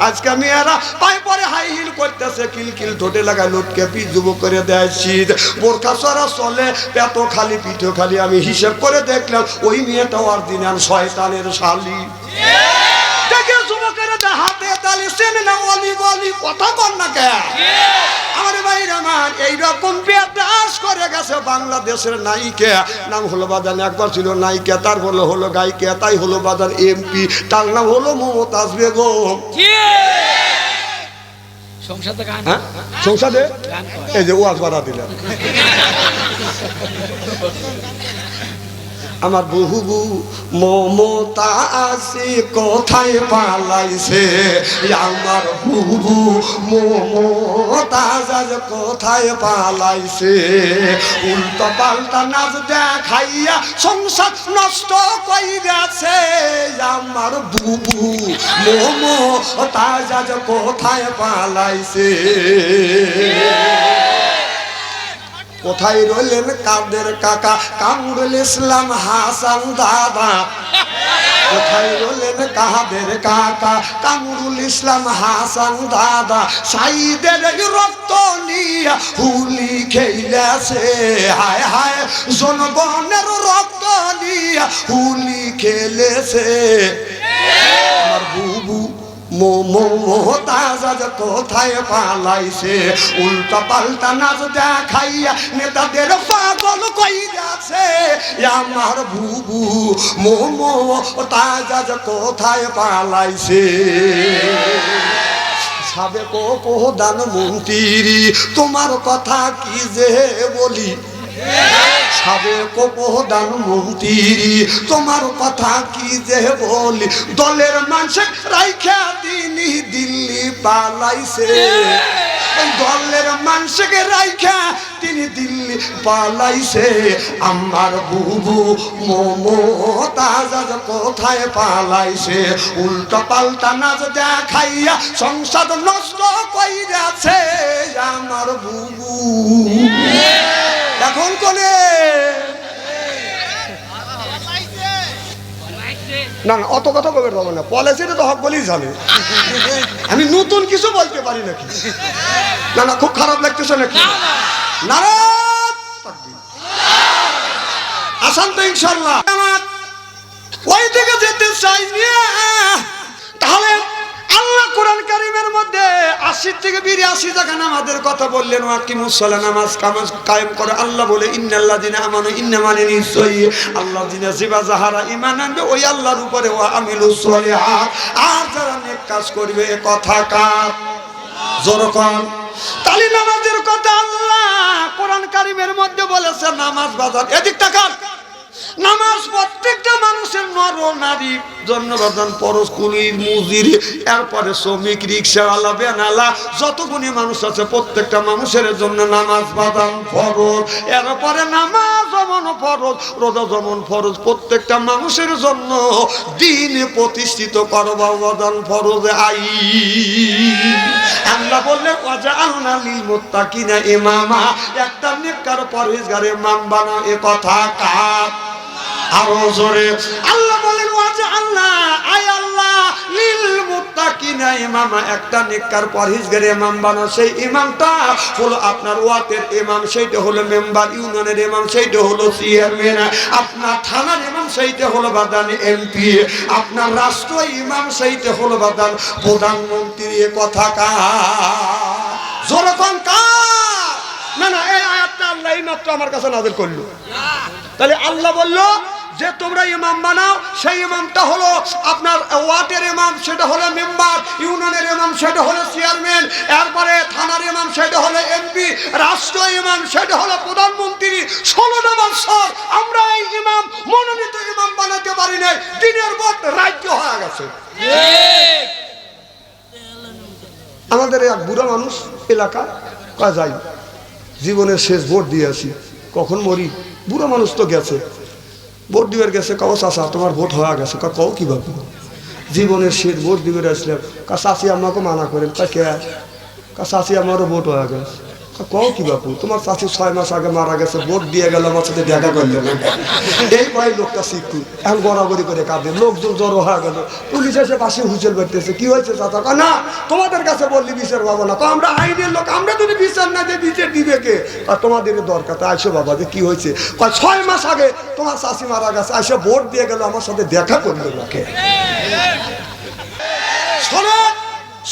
আজকে মেয়েরা পায়ে পরে হাই হিল করতেছে, কিলকিল ঠোঁটে লাগায় লটকে পিঠ যুবক করে দেয় শীত, বোরখা সরা চলে, পেট খালি পিঠে খালি। আমি হিসেব করে দেখলাম ওই মেয়েটা অরিজিনাল শয়তানের শালী। দেখে যুবকেরা হাতে তালি চেনে না, অলি বলি কথা কর না কে আমার ভাইরা আমার। এইরকম বেদাস করে গেছে বাংলাদেশের নায়িকা, নাম হলো বাজান, একবার ছিল নায়িকা, তারপর হলো গায়িকা, তাই হলো বাজান এমপি, তার নাম হলো মমতাজ বেগম। সংসদে এই যে ওয়াজ বাড়া দিলেন। আমার বহুবু মমতা আছে কোথায় পালাইছে, আমার বহুবু মমতা কোথায় পালাইছে, উল্টো পাল্টা নাচ দেখাইয়া সংসার নষ্ট কইরাছে, আমার বুবু মমতা কোথায় পালাইছে। কোথায় রইলেন কাদের কাকা কামরুল ইসলাম হাসান দাদা, কোথায় রইলেন কাদের কাকা কামরুল ইসলাম হাসান দাদা, সাইদের রক্ত নিয়া হুলি খেলেছে, হায় হায় জনগণের রক্ত নিয়া হুলি খেলেছে, আমার বুবু মমতাজ কোথায় পালাইছে, উল্টা পাল্টা নাচ দেখাইয়া নেতাদের পাগল কইরাছে, আমার বুবু মমতাজ কোথায় পালাইছে। সাবেক প্রধানমন্ত্রী তোমার কথা কি যে বলি, সাবেক প্রধানমন্ত্রী তোমার কথা কি যে বলি, দলের মানুষের রাইখা তিনি দিল্লি পালাইছে, দলের মানুষকে রাইখা তিনি দিল্লি পালাইছে, আমার বুবু মমতাজ কোথায় পালাইছে, উল্টা পাল্টা নাচ দেখাইয়া সংসদ নষ্ট কইরাছে, আমার বুবু এখন কোনে না না অত কথা বলবে পারবো না, পলিসিটা তো হক বলেই জানে, আমি নতুন কিছু বলতে পারি নাকি, না না খুব খারাপ লাগতেছে নাকি, না আসান তো ইনশাল্লাহ ওই দিকে যেতে চাই, তাহলে আল্লাহ কোরআন কারীমের মধ্যে 80 থেকে 82 জায়গা নামাজের কথা বললেন, ওয়াকিমুস সালাহ নামাজ কায়েম করে। আল্লাহ বলে ইন্নাল্লাযিনা আমানু ইন্না মানে নিশ্চয়ই আল্লাযিনা যারা ঈমান আনবে ওই আল্লাহর উপরে ওয়া আমিলুস সলিহাত, আর যারা নেক কাজ করবে, এ কথা কার জোরকন তালি নামাজের কথা আল্লাহ কোরআন কারীমের মধ্যে বলেছে। নামাজ বাজার এদিক তাকান, নামাজ প্রত্যেকটা মানুষের নর নারী জন্য বাজান, পরশ কুলি মুজির, এরপরে শ্রমিক রিক্সাওয়ালা বেনালা যতগুলি মানুষ আছে প্রত্যেকটা মানুষের জন্য নামাজ বাজান ফরজ, এরপরে নামাজ যেমন ফরজ রোজা যেমন ফরজ, প্রত্যেকটা মানুষের জন্য দিন প্রতিষ্ঠিত করবা বাজান ফরজ আইন। আল্লাহ বললেন ওয়াজআলনা লিল মুত্তাকিনা ইমামা, একটা নেককার পরহেজগার ইমাম বানাও, এ কথা কার আরো জোরে আল্লাহ বলেন ওয়াজআলনা আয় আল্লাহ লিল মুত্তাকিনা ইমামা, একটা নেককার পরহেজগার ইমাম বানাও, সেই ইমামটা হলো আপনার ওয়াতের ইমাম, সেইটা হলো মেম্বার, ইউনিয়নের ইমাম সেইটা হলো চেয়ারম্যান, আপনার থানার ইমাম সেইটা হলো বাদান এমপি, আপনার রাষ্ট্র ইমাম সেইটা হলো বাদান প্রধানমন্ত্রী, এ কথা কার জোরকন কার, না না এই আয়াতটা আল্লাহ এইমাত্র আমার কাছে নাযিল করলো। তাহলে আল্লাহ বললো যে তোমরা ইমাম বানাও, সেই ইমামটা হলো আপনার ওয়ার্ডের ইমাম, সেটা হলো মেম্বার, ইউনিয়নের ইমাম সেটা হলো চেয়ারম্যান, এরপরে থানার ইমাম সেটা হলো এমপি, রাষ্ট্র ইমাম সেটা হলো প্রধানমন্ত্রী। 16টা বছর আমরা এই ইমাম মনোনীত ইমাম বানাতে পারি নাই, দিনের ভোট রাজ্য হয়ে গেছে। আমাদের এক বুড়া মানুষ এলাকা কয় যাই জীবনের শেষ ভোট দিয়ে আসি, কখন মরি, বুড়া মানুষ তো গেছে ভোট দিবার গেছে, কও চাচা তোমার ভোট হয়ে গেছে, কও কিভাবে জীবনের শেষ ভোট দিবে আসলাম, চাচি আমাকে মানা করেন, কে চাচি আমারও ভোট হয়ে গেছে, কও কি বাপু, তোমার চাচি 6 মাস আগে মারা গেছে, ভোট দিয়ে গেল, আমার সাথে দেখা করলে না। এই কয় লোকটা শিখু এখন গড়াগড়ি করে কাঁদে, লোকজন জড়ো হয়ে গেল, পুলিশ এসে পাশে হুঁচেল বেড়তেছে। কি হয়েছে চাচা? না তোমাদের কাছে বললি বিচার পাবো না। আমরা আইনের লোক, আমরা যদি বিচার না দিয়ে বিচার দিবে কে? আর তোমাদের দরকার তো আইসো বাবা, যে কি হয়েছে? 6 মাস আগে তোমার চাচি মারা গেছে, আইসো ভোট দিয়ে গেল, আমার সাথে দেখা করলো না কে?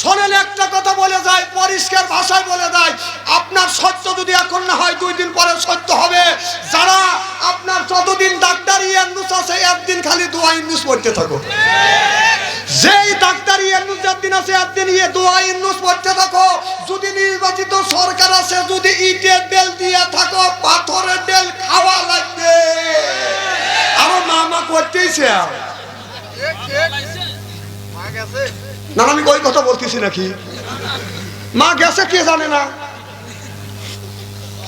শোনেন, একটা কথা বলে যায়, পরিষ্কার ভাষায় বলে যায়, আপনার সত্য যদি এখন না হয় 2 দিন পরে সত্য হবে। যারা আপনার যতদিন ডাক্তারি ইউনুস আছে, একদিন খালি দোয়া ইউনুস পড়তে থাকো। যেই ডাক্তারি ইউনুস একদিন আছে, একদিন দোয়া ইউনুস পড়তে থাকো। যদি নির্বাচিত সরকার আছে, যদি ইটের বেল দিয়ে থাকো, পাথরের বেল খাওয়া লাগবে। আরো মামা করতেইছে না, আমি ওই কথা বলতেছি নাকি? মা গেছে কে জানে না।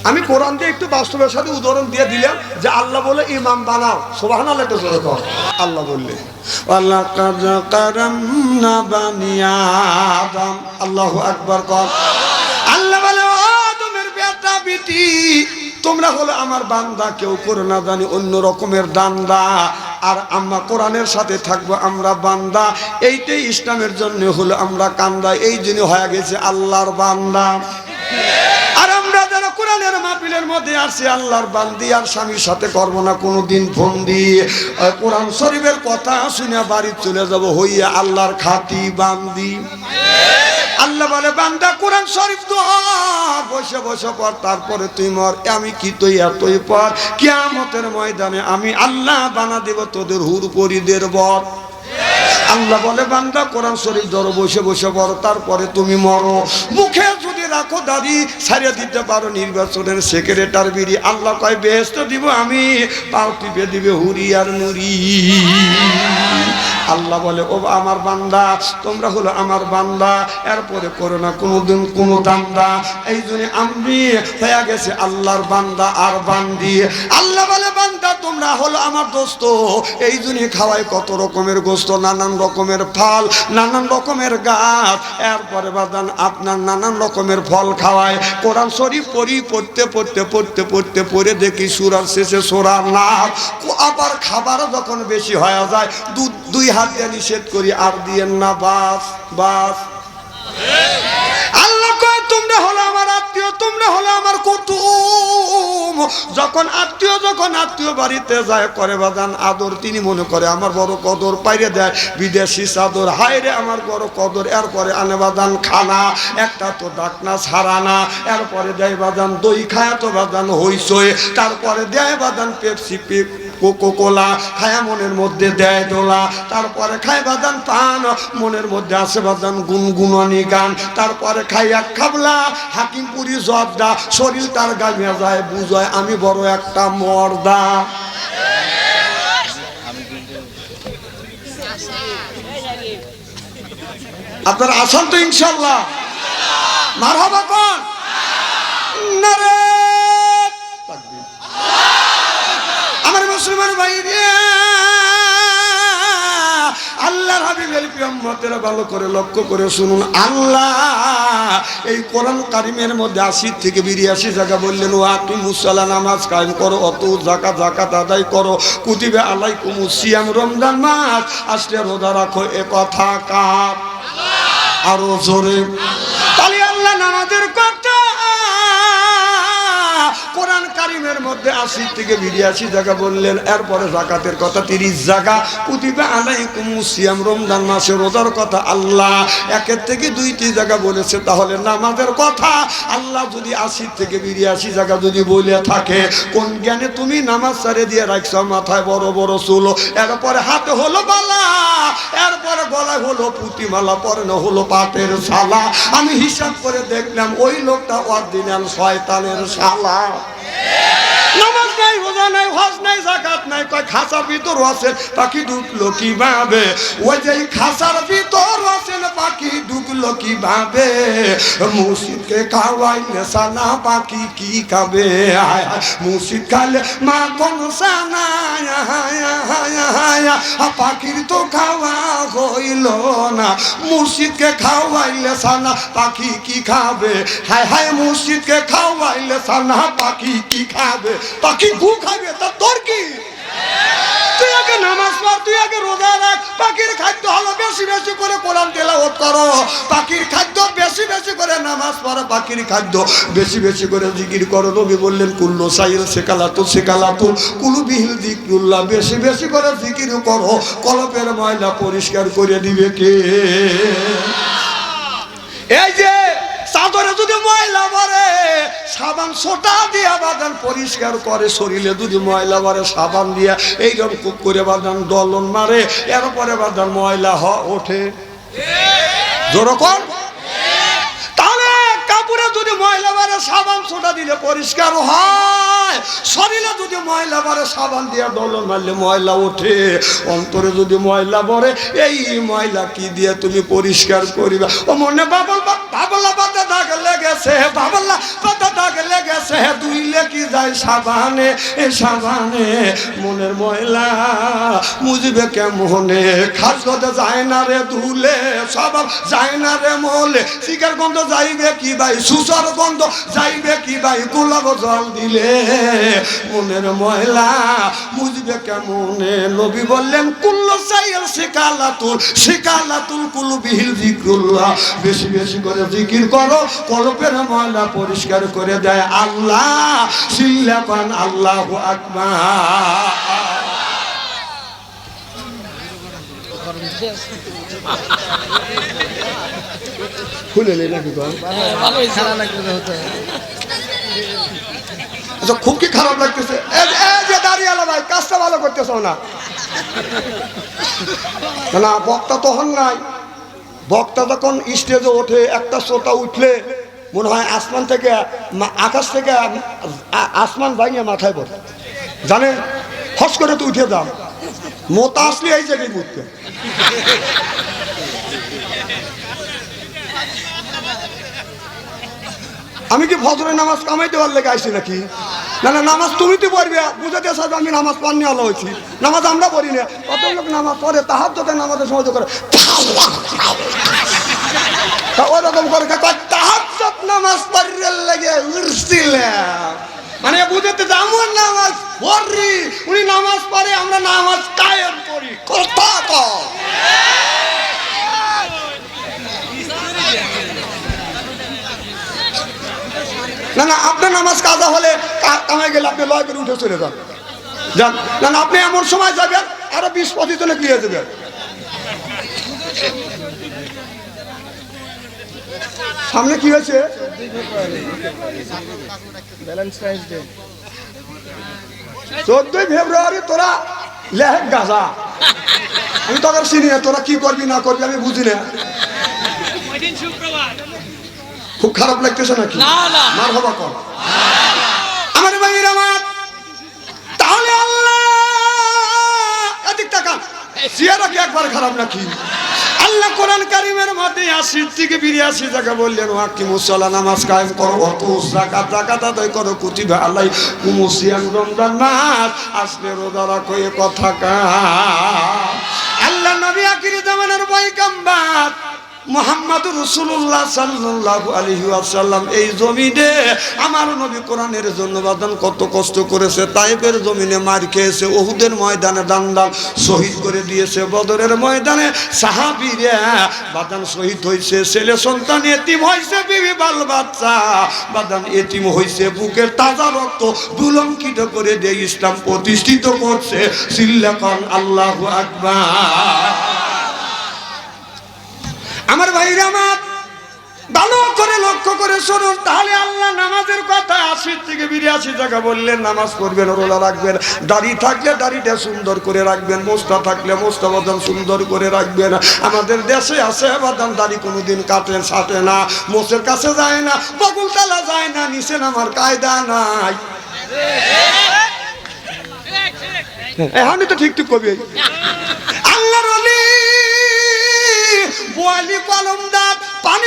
আমি কোরআন দিয়ে একটু বাস্তবের সাথে উদাহরণ দিয়ে দিলাম যে আল্লাহ বলে ইমাম বানাও। সুবহানাল্লাহ, একটু জোরে কর। আল্লাহ বললে ওয়ালাকাদ কারামনা বানি আদম। আল্লাহু আকবার কর। আল্লাহ বলে ও আদমের বেটা বেটি, তোমরা হলো আমার বান্দা, কেউ করে না জানি অন্য রকমের দান্দা। আর আমরা কোরআনের সাথে থাকবো, আমরা বান্দা। এইটাই ইসলামের জন্য হলো আমরা কান্দা, এই জন্য হয়ে গেছে আল্লাহর বান্দা। আর আমরা যারা কোরআনের মাহফিলের মধ্যে আসছি, আল্লাহর বান্দি, আর স্বামীর সাথে করবো না কোনোদিন ফন্দি। কোরআন শরীফের কথা শুনে বাড়ি চলে যাব হইয়া আল্লাহর খাতি বান্দি। আল্লাহ বলে বান্দা কোরআন শরীফ তো বসে বসে পড়, তারপরে তুই মর। আমি কি তুই এতই পর, কিয়ামতের ময়দানে আমি আল্লাহ বানা দেব তোদের হুর পরিদের বর। আল্লাহ বলে বান্দা কোরআন শরীফ ধরো, বসে বসে পড়ো, তারপরে তুমি মরো। মুখে যদি রাখো দাড়ি, ছাড়িয়ে দিতে পারো নির্বাচনের সেক্রেটারি বিড়ি, আল্লাহ কয় বেহেশত দিব আমি, পাও টিপে দিবে হুরি আর নুরি। আল্লাহ বলে ও আমার বান্দা, তোমরা হলো আমার বান্দা, এরপরে করো না কোনোদিন কোনো দান্দা। এই জন্য আমি হয়ে গেছে আল্লাহর বান্দা আর বান্দি। আল্লাহ বলে বান্দা তোমরা হলো আমার দোস্ত, এই জন্য খাওয়াই কত রকমের গোস্ত, নানান রকমের ফল, নানান রকমের গাছ, এরপরে বাদান আপনার নানান রকমের ফল খাওয়ায়। কোরআন শরীফ পড়তে পড়তে পড়তে পড়তে পড়ে দেখি সূরার শেষে সূরার নাম। আবার খাবার যখন বেশি হয়ে যায়, দুই হাত দিয়ে নিষেধ করি, আর দিয়েন না, বাস বাস। আল্লাহ কয় তোমরা হলো আমার আত্মীয়, তোমরা হলো আমার কুটুম। যখন আত্মীয় বাড়িতে যায় করে বাজান আদর, তিনি মনে করে আমার বড় কদর, পাইরে দেয় বিদেশি চাদর, হায়রে আমার বড় কদর। এরপরে আনে বাজান খানা, একটা তো ডাকনা ছাড়া না। এরপরে দেয় বাজান দই, খায় তো বাজান হইসই। তারপরে দেয় বাজান পেপসি, কোকো কোলা, খায়া মনের মধ্যে দেয় দোলা। তারপরে খায় বাদান পান, মনের মধ্যে আসে বাদান গুনগুনানি গান। তারপরে খাই এক খাবলা হাকিমপুরি জর্দা, শরীর তার গামিয়া যায়, বুঝায় আমি বড় একটা মর্দা। আপনারা আছেন তো ইনশাল্লাহ? মারহাবা কোন নারে তাকবীর। আমার মুসলমান ভাই, আল্লাহর হাবিবের উম্মতেরা ভালো করে লক্ষ্য করে শুনুন। আল্লাহ এই কোরআন কারিমের মধ্যে 80 থেকে 82 জায়গা বললেন ওয়াকিমুস সালাত, নামাজ কায়েম করো, অত যাকাত আদায় করো, কুতিবা আলাইকুমুস সিয়াম, রমজান মাস আসলে রোজা রাখো। এ কথা কার? আরো জোরে। তাহলে আল্লাহ নামাজের কথা কোরআন কারিমের মধ্যে 80 থেকে 82 জায়গা বললেন। এরপরে যাকাতের কথা 30 জায়গা, কুতিবা আলাইকুমুস সিয়াম, রমজান মাসে রোজার কথা আল্লাহ 1 থেকে 2টি জায়গা বলেছে। তাহলে নামাজের কথা আল্লাহ যদি 80 থেকে 82 জায়গা যদি বলে থাকে, কোন জ্ঞানে তুমি নামাজ ছেড়ে দিয়ে রাখছো? মাথায় বড় বড় চুল, এরপরে হাতে হলো বালা, এরপরে গলায় হলো পুঁতিমালা, পরে না হলো পাটের শালা। আমি হিসাব করে দেখলাম ওই লোকটা অরিজিনাল শয়তানের শালা। নামাজ নাই, রোজা নাই, হজ নাই, যাকাত নাই, কয় খাঁচার ভিতর আছেন, পাখি ঢুকলো কিভাবে? ওই যে খাঁচার ভিতর আছেন, পাখি ঢুকলো হইল কিভাবে মুর্শিদকে খাওয়াইলে সানা পাখি কি খাবে মুর্শিদ খাইলে মাখন সানা পাখির তো খাওয়া হইল না মুর্শিদকে খাওয়াইলে সানা পাখি কি খাবে হায় হায় মুর্শিদকে খাওয়াইলে সানা পাখি কি খাবে পাখি গু খাবে তা তোর কি তুই আগে নামাজ পড় তুই আগে রোজা রাখ পাখির খাদ্য হলো বেশি বেশি করে কোরআন তেলাওয়াত করো পাখির খাদ্য বেশি বেশি করে নামাজ পড়ো পাখির খাদ্য বেশি বেশি করে জিকির করো নবী বললেন কুল্লু সাইল সেকালাতু কুলু বিহিল যিকরুল্লাহ বেশি বেশি করে জিকির করো কলবের ময়লা পরিষ্কার করে দিবে কে এই যে চাদরে যদি ময়লা ভরে সাবান সোটা দিয়া বাদান পরিষ্কার করে শরীরে যদি ময়লা ভরে সাবান দিয়া এইরকম খুব করে বাদান দলন মারে এরপরে বাদান ময়লা ওঠে যেরকম তাহলে কাপড়ে যদি ময়লা ভরে সাবান সোটা দিলে পরিষ্কার হয় শরীরে যদি ময়লা ভরে সাবান দিয়া দলন মারলে ময়লা ওঠে অন্তরে যদি ময়লা ভরে এই ময়লা কি দিয়ে তুমি পরিষ্কার করিবা ও মনে বাবলা পাতা দাগ লেগেছে বাবলা পাতা দাগ লেগেছে ধুইলে কি যায় সাবানে এ সাবানে মনের ময়লা মুজবে কেমনে খাস কথা যায় না রে ধুলে স্বভাব যায় না রে মলে শিকার গন্ধ যাইবে কি ভাই সুসার গন্ধ যাইবে কি ভাই গোলাপ জল দিলে মনের ময়লা মুজবে কেমনে নবী বললেন কুল্লু সাইল শিকালাতুল কুলু বিহিল যিকরুল্লাহ বেশি বেশি করে জিকির করো কলবের ময়লা পরিষ্কার করে দেয় আল্লাহ সিল্লাকান আল্লাহু আকবার খুলে লে নাকি তো ভালোই খারাপ লাগতেছে হতে আচ্ছা খুব কি খারাপ লাগতেছে এই যে দাঁড়িয়ালা ভাই কাজটা ভালো করতেছো না না বক্তা তো হন নাই বক্তা যখন স্টেজে ওঠে একটা শ্রোতা উঠলে মনে হয় আসমান থেকে আকাশ থেকে আসমান ভাঙিয়ে মাথায় পড়ে জানে ফস করে তো উঠে দাও মোতা আসলে এই জায়গায় উঠতে আমি কি ফজরের নামাজ কামাইতে পারলে গাইছি নাকি না না নামাজ তুমি তো পড়বে বুঝাতে সাথে আমি নামাজ পাননি আলো হয়েছি নামাজ আমরা পড়ি না কত লোক নামাজ পড়ে তাহাজ্জুদের নামাজের সময় করে ওরকম করে তাহাজ্জুদ নামাজ পড়লে লেগে উঠছিলাম মানে বুঝাতে আমার নামাজ পড়ি উনি নামাজ পড়ে আমরা নামাজ কায়েম করি কথা কও না না আপনার নামাজ কাজা হলে কামাই গেলে আপনি লয় করে উঠে চলে যান যান না না আপনি এমন সময় যাবেন আরো 20-25 জনে ক্লিয়ার যাবেন সামনে কি হয়েছে 14 ফেব্রুয়ারি তোরা লেহেক গাজা আমি তোদের চিনি না তোরা কি করবি না করবি আমি বুঝি না খুব খারাপ লাগতেছে নাকি মার হবা কর আমার ভাইয়ের আমার তাহলে আল্লাহ এদিক তাকান সিয়ারা কি একবার খারাপ নাকি আল্লাহ কোরআন কারীমের মধ্যে 80 থেকে 82 জায়গা বললেন ওয়াকিমুস সালাহ নামাজ কায়েম করো ওয়াতু যাকাত আদায় করো কুতিবা আলাইকুমুস সিয়াম রমজান মাস আসলে রোজা রাখো এ কথা কা আল্লাহ নবী আখির জামানার পয়গম্বর মুহাম্মদুর রাসূলুল্লাহ সাল্লাল্লাহু আলাইহি ওয়াসাল্লাম এই জমিনে আমার নবী কোরআনের জন্য বাদান কত কষ্ট করেছে তায়েফের জমিনে মার খেয়েছে উহুদের ময়দানে দান শহীদ করে দিয়েছে বদরের ময়দানে সাহাবীরা বাদান শহীদ হইছে ছেলে সন্তান এতিম হইছে বিবি বাল বাচ্চা বাদান এতিম হইছে বুকের তাজা রক্ত দুলঙ্কিত করে দিয়ে ইসলাম প্রতিষ্ঠিত করছে সিল্লাকান আল্লাহু আকবার আমার ভাইরা আমার ভালো করে লক্ষ্য করে শুনুন তাহলে আল্লাহ নামাজের কথা 80 থেকে 82 টাকা বললেন নামাজ পড়বেন রোজা রাখবেন দাড়ি থাকলে দাড়িটা সুন্দর করে রাখবেন মোস্তা থাকলে মোস্তা বাদাম সুন্দর করে রাখবেন আমাদের দেশে আছে বাদাম দাড়ি কোনোদিন কাটে ছাটে না মোষের কাছে যায় না বকুল তালা যায় না নিচে নামার কায়দা নাই আমি তো ঠিক ঠিক কবি আল্লাহর ওলি বোয়ালি কলমদার পান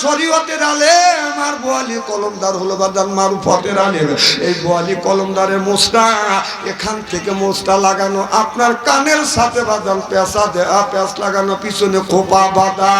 শরীয়তের আলেম আর বোয়ালি কলমদার হলো বাদান মারুফতের আলেম। এই বোয়ালি কলমদারের মোস্তা এখান থেকে মোস্তা লাগানো, আপনার কানের সাথে বাদান পেঁচা দেয়া, পেঁচ লাগানো, পিছনে খোপা বাঁধা।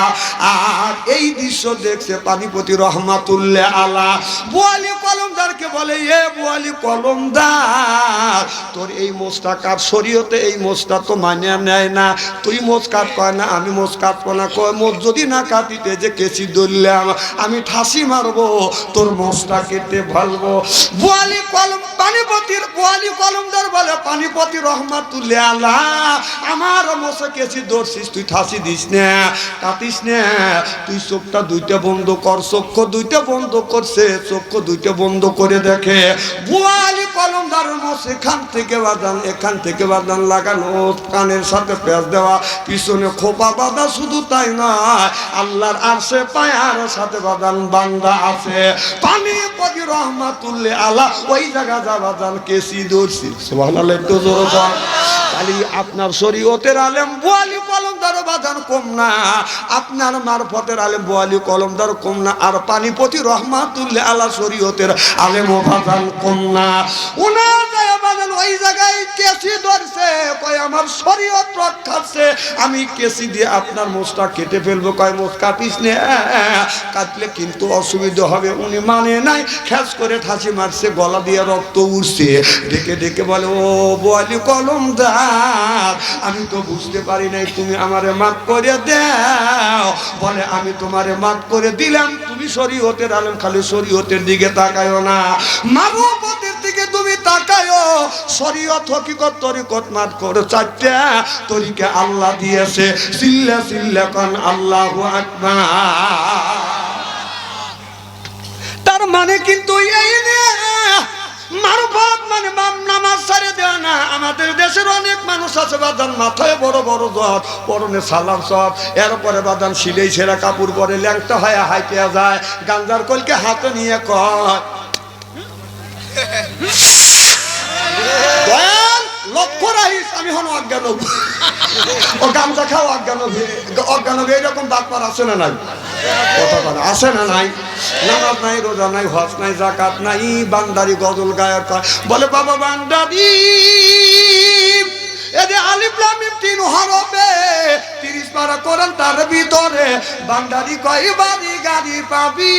আর এই দৃশ্য দেখছে পানিপতি রহমাতুল্লাহ আলা। বোয়ালি কলমদারকে বলে, এ বোয়ালি কলমদার, তোর এই মোস্তা কাট, শরীয়তে এই মোস্তা তো মানে নেয় না, তুই মোজ কাট। কয় না, আমি মোজ কাটবো না। কয় মোজ যদি না কাটিতে যে কেসি ধরলাম, আমি ঠাসি মারবো, তোর মোজটা কেটে ফেলবো। বোয়ালি কলম পানিপতির বোয়ালি কলমদার বলে, পানিপতি রহমাতুল্লাহ আলা, আমার মোজে কেসি ধরছিস, তুই ঠাসি দিস না, কাটিস না, তুই চোখটা দুইটা বন্ধ কর। চক্ষু দুইটা বন্ধ করছে, চক্ষু দুইটা বন্ধ করে দেখে বোয়ালি কলমদার মোজ এখান থেকে বাদান, এখান থেকে বাদান লাগানো, কানের সাথে পেঁচ দেওয়া, পিছনে খোপা বাঁধা। শুধু তাই নয়, আল্লাহর আরশে পায়ার সাথে বাদান বান্দা আছে। পানিপতি রহমাতুল্লাহ আলা ওই জায়গা যা বাদান কেসি ধরছি। সুবহানাল্লাহ, একটু জোরে বল। খালি আপনার শরীয়তের আলেম বোয়ালি কলমদার বাদান কম না, আপনার মারফতের আলেম বোয়ালি কলমদার কম না, আর পানিপতি রহমাতুল্লাহ আলা শরীয়তের আলেম ও বাদান কম না। উনার বাদান ওই জায়গায় কেসি ধরছে, কয় আমার শরীয়ত রক্ষাছে, আমি কেসি দিয়ে আপনার মোজটা কেটে ফেলবো। কয় মোজ কাটিস নে, কাটলে কিন্তু অসুবিধা হবে। উনি মানে নাই, খ্যাস করে ঠাসি মারছে, গলা দিয়ে রক্ত উঠছে। ডেকে ডেকে বলে, ও বোয়ালি কলমদার, আমি তো বুঝতে পারি নাই, তুমি আমারে মাফ করে দাও। বলে, আমি তোমারে মাফ করে দিলাম, তুমি শরীয়তের আলেম, খালি শরীয়তের দিকে তাকায়ও না, মারুফতের দিকে তুমি তাকায়ও। শরীয়ত হকিকত তরিকত মাত করে চারটা তরিকা আল্লাহ দিয়েছে। সিল্লা সিল্লা কান আল্লাহু আকবার। তার মানে কিন্তু এই না মারুফত মানে নামাজ ছাড়ে দেওয়া না। আমাদের দেশের অনেক মানুষ আছে বাদান, মাথায় বড় বড় জট, পরনে সালাম সব, এরপরে বাদান সিলেই ছেঁড়া কাপড় পরে ল্যাংটা হয়ে হাইটে যায়, গাঞ্জার কলকে হাতে নিয়ে কয়, লক্ষ্য রাখিস আমি হন অজ্ঞান, ও গামজা খাও অজ্ঞান, অজ্ঞান এইরকম ডাক্তার আছে না নাই? কথা বলে আছে না নাই? নামাজ নাই, রোজা নাই, হজ নাই, যাকাত নাই, বান্দারি গজল গায়ক বলে, বাবা বান্দারি এদের আলিফ লাম মিম তিন হরফে 30 পারা কোরআন, তার ভিতরে বান্দারি কয় বাড়ি গাড়ি পাবি।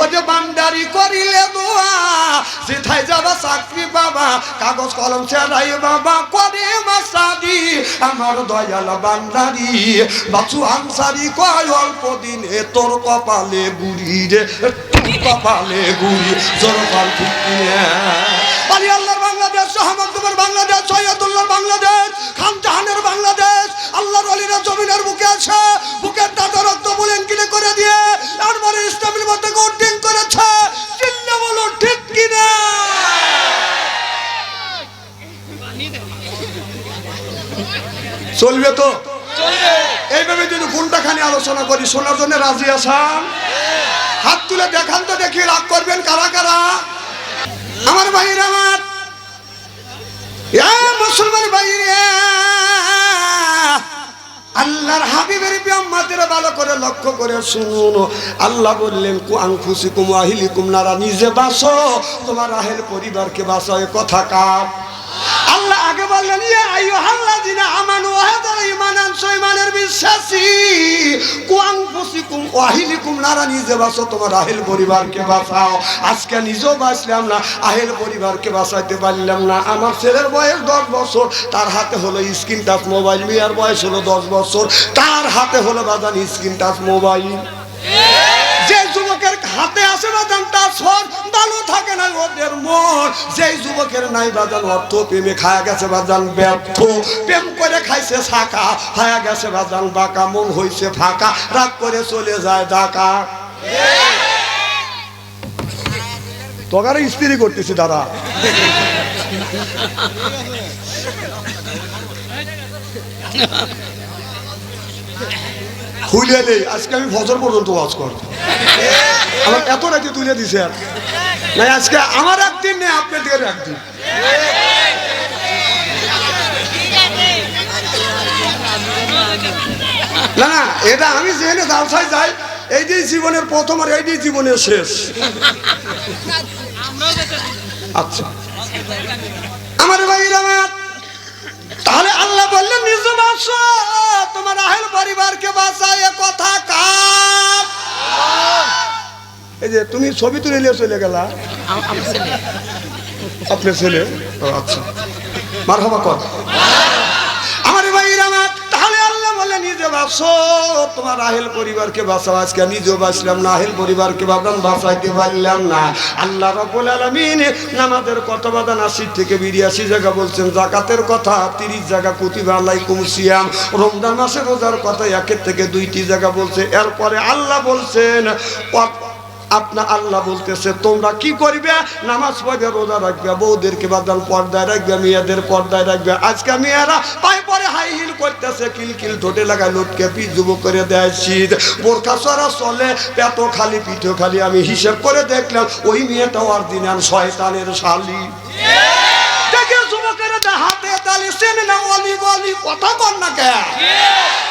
ও যে বান্দারি করিলে দোয়া, যেথায় যাবা চাকরি পাবা, কাগজ কলম ছেড়াই বাবা করে মাসাদি। আমার দয়াল বান্দারি বাছু আনসারি কয়, অল্প দিনে তোর কপালে গুড়ি রে, কপালে গুড়ি, জোর পাল ঠিক আলী আল্লাহর বাংলাদেশ, শাহমাকদুমের বাংলাদেশ, সৈয়দুল্লাহর বাংলাদেশ, খান জাহানের বাংলাদেশ, আল্লাহর ওলিরা জমিনের বুকে আছে, বুকের দাদা রক্ত বুলেঙ্কিনে করে দিয়ে তারপরে ইসলামের মধ্যে গোটিং করেছে। চিল্লা বলো ঠিক কিনা? চলবে তো? চলবে। এইভাবে যদি ঘন্টাখানি আলোচনা করি, শোনার জন্য রাজি আছেন? হাত তুলে দেখান তো দেখি, রাগ করবেন কারা কারা? আমার ভাইরা, আমার মুসলমান ভাইরা, আল্লাহর হাবিবের উম্মতেরা ভালো করে লক্ষ্য করে শুনুন। আল্লাহ বললেন, কু আনফুসিকুম ওয়া আহলিকুম নারা, নিজে বাঁচো, তোমার আহেল পরিবারকে বাঁচাও। এ কথা কার? আল্লাহ আগে বললেন, ইয়া আইয়ুহাল্লাযিনা আমানু, ওহে যারা ঈমান আনছো, ঈমানের বিশ্বাসী, কু আনফুসিকুম ওয়া আহলিকুম নারা, নিজে বাঁচো, তোমার আহেল পরিবারকে বাঁচাও। আজকে নিজেও বাঁচলাম না, আহেল পরিবারকে বাঁচাইতে পারলাম না। আমার ছেলের বয়স 10 বছর, তার হাতে হলো স্ক্রিন টাচ মোবাইল। মেয়ের বয়স হলো 10 বছর, তার হাতে হলো বাজান স্ক্রিন টাচ মোবাইল। যে যুবকের হাতে আসে বাজান টাচ ফোন, ভালো থাকে না ওদের মন। যেই যুবকের নাই বাজান অর্থ, প্রেমে খায়া গেছে বাজান ব্যর্থ, প্রেম করে খাইছে ছাকা, খায়া গেছে বাজান বাঁকা, মন হইছে ফাঁকা, রাগ করে চলে যায় ঢাকা। তোকারে স্ত্রী করতেছি দাদা। খুলে নেই, আজকে আমি ফজর পর্যন্ত ওয়াজ করব। আমার এত রাতে তুলে দিছে আর না, আজকে আমার একদিন নেই, আপনাদের একদিন। না না, এটা আমি যেখানে জালসায় যাই এইটাই জীবনের প্রথম আর এইটাই জীবনের শেষ। আচ্ছা আমার ভাইরা আমার, তাহলে আল্লাহ বললেন নিজ বাঁচো, তোমার আহেল পরিবারকে বাঁচাও, এ কথা কার? এই যে তুমি ছবি তুলে নিয়ে চলে গেলা, আপনার ছেলে? আচ্ছা মারহাবা কর। আমার ভাইরা আমার, তাহলে আল্লাহ বলে নিজে বাঁচো, তোমার আহেল পরিবারকে বাঁচাও। আজকে নিজেও বাঁচলাম না, আহেল পরিবারকে বাঁচাইতে পারলাম না। আল্লাহ রাব্বুল আলামিন নামাজের কথা বাদান 80 থেকে 82 জায়গা বলছেন, জাকাতের কথা 30 জায়গা, কুতিবা আলাইকুম সিয়াম, রমজান মাসে রোজার কথা 1 থেকে 2টি জায়গা বলছে। এরপরে আল্লাহ বলছেন, আপনার আল্লাহ বলতেছে তোমরা কি করবে? নামাজ পড়বে, রোজা রাখবে, বউদেরকে বাদান পর্দায় রাখবে, মেয়েদের পর্দায় রাখবে। আজকে মেয়েরা পায়ে পরে হাই হিল করতেছে, কিলকিল ঠোঁটে লাগায় লটকে পিঠ যুবক করে দেয় শীত, বোরখা চড়া চলে, পেট খালি পিঠে খালি। আমি হিসেব করে দেখলাম ওই মেয়েটা অরিজিনাল শয়তানের শালি। যুবকের হাতে তালি চেনে না, অলি বলি কথা কর না কে?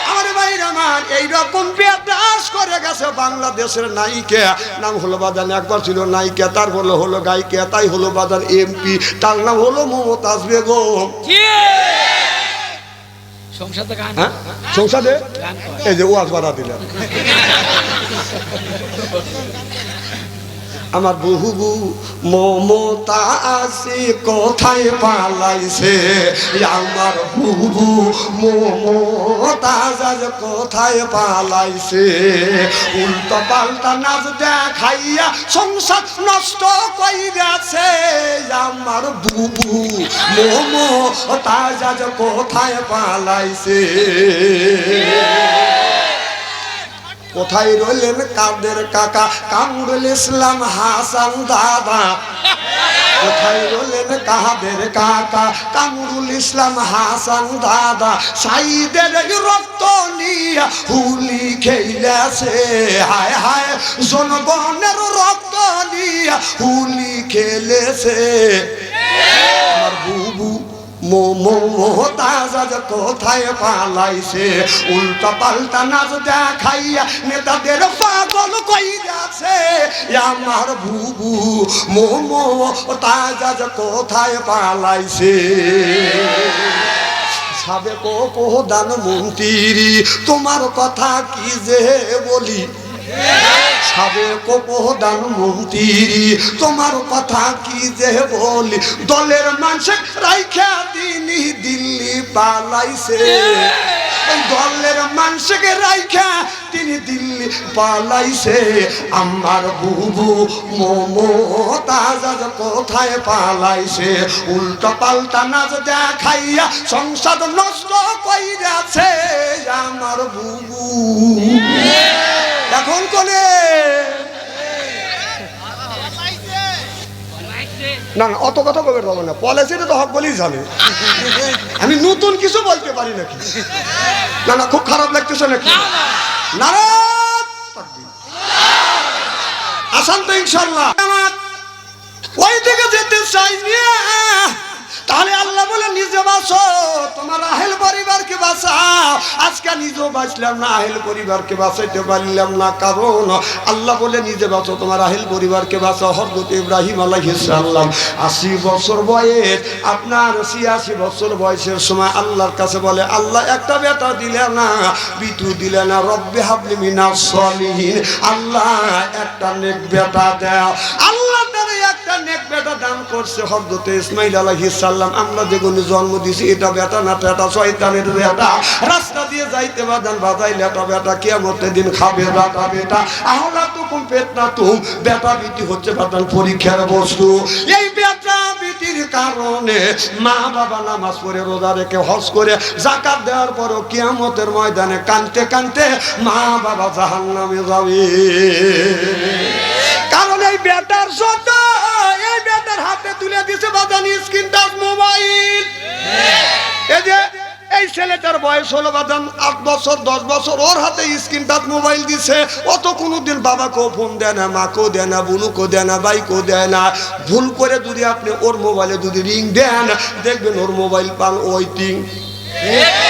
আমার ভাইরা আমার, এইরকম বেদাস করে গেছে বাংলাদেশের নায়িকা, নাম হলো বাদান, একবার ছিল নায়িকা, তারপর হলো গায়িকা, তাই হলো বাদান এমপি, তার নাম হলো মমতাজ বেগম। সংসদে এই যে ওয়াজ বাড়া দিলেন। আমার বহু মমতা আছে কোথায় পালাইছে, আমার বহু মমতা কোথায় পালাইছে, উল্টো পাল্টা নাচ দেখাইয়া সংসার নষ্ট কইরাছে, আমার বুবু মমতা কোথায় পালাইছে। কোথায় রইলেন কাদের কাকা কামরুল ইসলাম হাসান দাদা, কোথায় রইলেন কাদের কাকা কামরুল ইসলাম হাসান দাদা, সাইদের রক্ত নিয়া হুলি খেলেছে, হায় হায় জনগণের রক্ত নিয়া হুলি খেলেছে। আমার বুবু মমতাজ কোথায় পালাইছে, উল্টা পাল্টা নাচ দেখাইয়া নেতাদের পাগল কইরাছে, আমার বুবু মমতাজ কোথায় পালাইছে। সাবেক প্রধানমন্ত্রী তোমার কথা কি যে বলি, সাবেক প্রধানমন্ত্রী তোমার কথা কি যে বলি, দলের মানুষ রাইখা তিনি দিল্লি পালাইছে, দলের মানুষকে রাইখা তিনি দিল্লি পালাইছে। আমার বুবু মমতাজ কোথায় পালাইছে, উল্টা পাল্টা নাচ দেখাইয়া সংসার নষ্ট কইরাছে, আমার বুবু এখন কোনে? না না অত কথা কবে পাবো না, পলিসিটা তো হক বলেই জানে, আমি নতুন কিছু বলতে পারি নাকি? না না খুব খারাপ লাগতেছে নাকি? না আসান তো ইনশাল্লাহ ওই দিকে যেতে চাই না, তাহলে আল্লাহ বলে নিজে বাঁচো, তোমার আহেল পরিবারকে বাঁচাও। আজকে নিজেও বাঁচলাম না, আহেল পরিবারকে বাঁচাইতে পারলাম না, কারণ আল্লাহ বলে নিজে বাঁচো, তোমার আহেল পরিবারকে বাঁচাও। হযরত ইব্রাহিম আলাইহিস সালাম 80 বছর বয়স, আপনার 86 বছর বয়সের সময় আল্লাহর কাছে বলে, আল্লাহ একটা বেটা দিলে না, বিটু দিলে না, রব্বি হাবলি মিনাস সলিহিন, আল্লাহ একটা নেক বেটা দাও। আল্লাহ একটা নেক বেটা দান করছে হযরত ইসমাঈল আলাইহিস সালাম। আমরা যেগুলো জন্ম দিছি এটা বেটা না, এটা শয়তানের বেটা, রাস্তা দিয়ে যাইতে বাদান বাজাইলে এটা বেটা, কিয়ামতের দিন খাবে বেটা বেটা। আহলা তুকুম ফিতনাতুম, বেটা বিটি হচ্ছে বাদান পরীক্ষার বস্তু। এই বেটা বিটির কারণে মা বাবা নামাজ পড়ে রোজা রেখে হজ করে যাকাত দেওয়ার পরও কিয়ামতের ময়দানে কাঁদতে কাঁদতে মা বাবা জাহান্নামে যাবে, কারণ এই বেটার জন্য এই বেটার হাতে তুলে দিয়েছে বাদানি স্ক্রিন টাচ মোবাইল। এই যে এই ছেলেটার বয়স হলো বাদান 8 বছর 10 বছর, ওর হাতে স্ক্রিন টাচ মোবাইল দিছে। ও তো কোনোদিন বাবাকেও ফোন দেয় না, মাকেও দেয় না, বোনকেও দেয় না, ভাইকেও দেয় না। ভুল করে যদি আপনি ওর মোবাইলে যদি রিং দেন, দেখবেন ওর মোবাইল পান ওয়েটিং।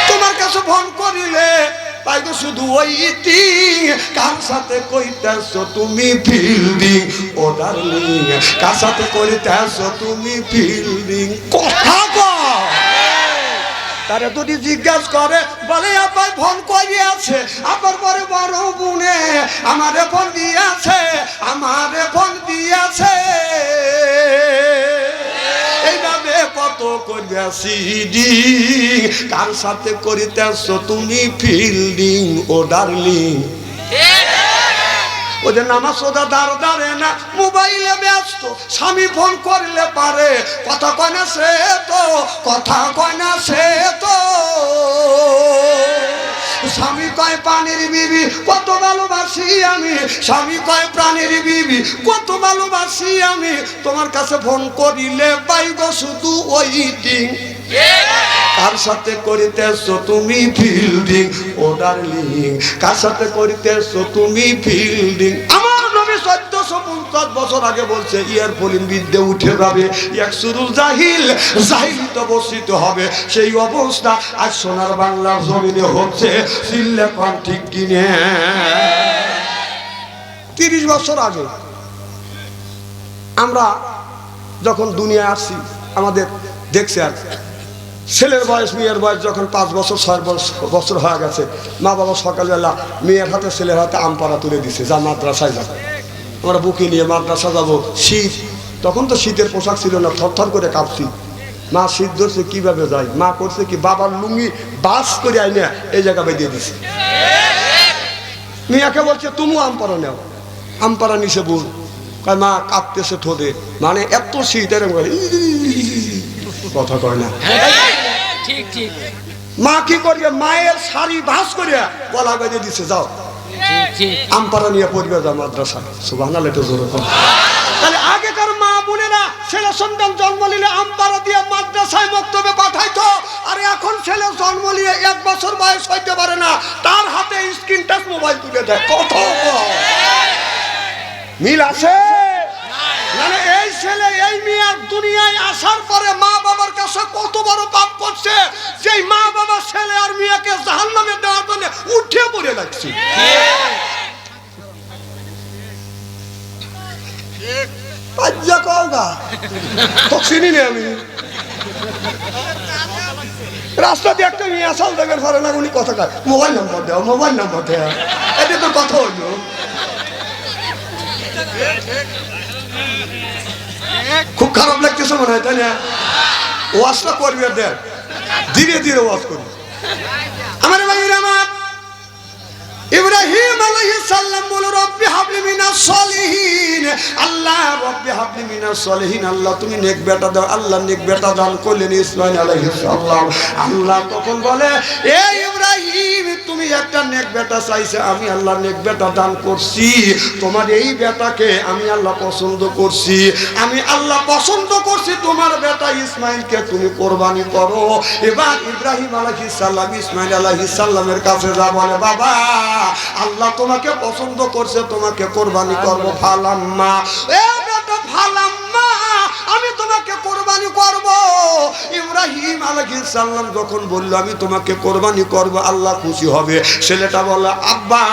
তোমার কাছে ফোন করিলে পাই গো শুধু ওয়েটিং। কার সাথে কইতেছো তুমি ফিল্ডিং ও ডার্লিং, কার সাথে কইতেছো তুমি ফিল্ডিং? কথা কও। তারে যদি জিজ্ঞাসা করে বলে আপাই ফোন করিয়াছে, আবার পরে বড় বোনে আমারে ফোন দিয়েছে, আমারে ফোন দিয়েছে। এইভাবে কত করিয়া সিডিং, কার সাথে করিতেছো তুমি ফিল্ডিং ও ডার্লিং? ওদের নামাজ ওদা দাঁড় দাঁড়ে না, মোবাইলে ব্যস্ত, স্বামী ফোন করলে পারে কথা কয় না সে তো, কথা কয় না সে তো। স্বামী কয় পানির বিবি কত ভালোবাসি আমি, স্বামী কয় প্রাণীর বিবি কত ভালোবাসি আমি, তোমার কাছে ফোন করিলে পাই গো শুধু ওয়েটিং। কার সাথে করিতেছো তুমি ফিল্ডিং ও ডার্লিং, কার সাথে করিতেছো তুমি ফিল্ডিং? আমার নবী 1450 বছর আগে বলছে ইয়ার ফলিন বিদ্যে উঠে যাবে, এক সুরুল জাহিল, জাহিলিত বর্ষিত হবে। সেই অবস্থা আজ সোনার বাংলার জমিনে হচ্ছে। চিল্লে পান ঠিক কিনে? 30 বছর আগে আমরা যখন দুনিয়া আসছি, আমাদের দেখছে আর ছেলের বয়স মেয়ের বয়স যখন 5 বছর 6 বছর হয়ে গেছে, মা বাবা সকালবেলা মেয়ের হাতে ছেলের হাতে আম পাড়া তুলে দিছে, যা মাদ্রাসায় যাবে। আমরা বুকে নিয়ে মাদ্রাসা যাবো, শীত তখন তো শীতের পোশাক ছিল না, থরথর করে কাঁপছি। মা শীত ধরছে কিভাবে যায়, মা করছে কি বাবার লুঙ্গি বাস করে আইনে এই জায়গা বেঁধে দিছে। মেয়াকে বলছে তুমি আম পাড়া নেও, আম পাড়া নিচে বল, কয় মা কাঁপতেছে ঠোঁটে, মানে এত শীত এরকম কথা কয় না। মা কি করিয়া মায়ের শাড়ি ভাস করিয়া গলা বেঁধে দিছে, যাও আমপাড়া নিয়ে পড়বে যাও মাদ্রাসা। সুবহানাল্লাহ, একটু জোরে বল। তাহলে আগেকার মা বোনেরা ছেলে সন্তান জন্ম নিলে আমপাড়া দিয়ে মাদ্রাসায় মক্তবে পাঠাইতো, আর এখন ছেলে জন্ম নিয়ে 1 বছর বয়স হইতে পারে না, তার হাতে স্ক্রিন টাচ মোবাইল তুলে দেয়। কত মিল আছে? মানে এই ছেলে এই মেয়ে দুনিয়ায় আসার পরে মা বাবার কাছে কত বড় পাপ করছে, যেই মা বাবা ছেলে আর মেয়েকে জাহান্নামে দেওয়ার জন্য উঠে পড়ে লাগছে। আমি রাস্তা দিয়ে একটা মেয়ে আসাল দেখেন পারে না, উনি কথা কয় মোবাইল নম্বর দেও, মোবাইল নম্বর দেও, এটা তো কথা হইল। খুব খারাপ লাগতেছে মনে হয়, তাই না? ওয়াজটা করবি, দেখ ধীরে ধীরে ওয়াজ করবি। আমার ভাইরা আমার ইব্রাহিম আলাইহিস সালাম বলে রব্বি হাবলি মিনাস সলিহিন, আল্লাহ রব্বি হাবলি মিনাস সলিহিন, আল্লাহ তুমি নেক বেটা দাও। আল্লাহ নেক বেটা দান করলেন ইসমাঈল আলাইহিস সালাম। আল্লাহ তখন বলে এ ইব্রাহিম তুমি একটা নেক বেটা চাইছে, আমি আল্লাহ নেক বেটা দান করছি, তোমার এই বেটাকে আমি আল্লাহ পছন্দ করছি, আমি আল্লাহ পছন্দ করছি, তোমার বেটা ইসমাঈলকে তুমি কোরবানি করো। এবার ইব্রাহিম আলাইহিস সালাম ইসমাঈল আলাইহিস সালামের কাছে যা বলে বাবা আল্লাহ তোমাকে পছন্দ করছে, তোমাকে কোরবানি করব। ফালাম্মা এ বেটা ফালাম্মা আমি তোমাকে কোরবানি করব। ইব্রাহিম আলাইহিস সালাম যখন বলল আমি তোমাকে কোরবানি করব, আল্লাহ খুশি হবে। ছেলেটা বলে আব্বা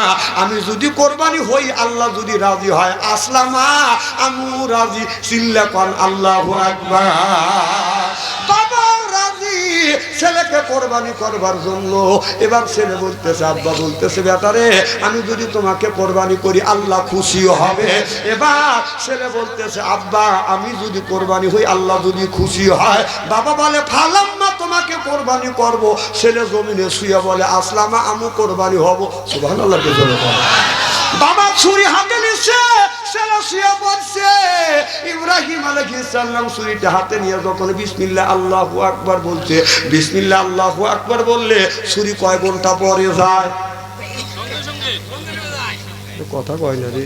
আমি যদি কোরবানি হই, আল্লাহ যদি রাজি হয়, আসলামা আমিও রাজি। চিল্লা কোন আল্লাহু আকবার। বাবা রাজি ছেলেকে কোরবানি করবার জন্য। এবার ছেলে বলতেছে আব্বা বলতেছে বেটারে আমি যদি তোমাকে কোরবানি করি আল্লাহ খুশি হবে। এবার ছেলে বলতেছে আব্বা আমি যদি কোরবানি হই আল্লাহ যদি খুশি হয়। বাবা বলে ফালাম্মা তোমাকে কোরবানি করব। ছেলে জমিনে শুয়ে বলে আসলামা আমিও কোরবানি হব। সুবহানাল্লাহ। বাবা ছুরি হাতে নিচ্ছে, ছেলে শুয়ে পড়ছে। ইব্রাহিম আলাইহিস সালাম ছুরিটা হাতে নিয়ে যখন বিসমিল্লাহ আল্লাহু আকবার বলছে, বিসমিল্লাহ আল্লাহু আকবার বললে ছুরি কয় ঘন্টা পরে যায়? কথা কয় না রে।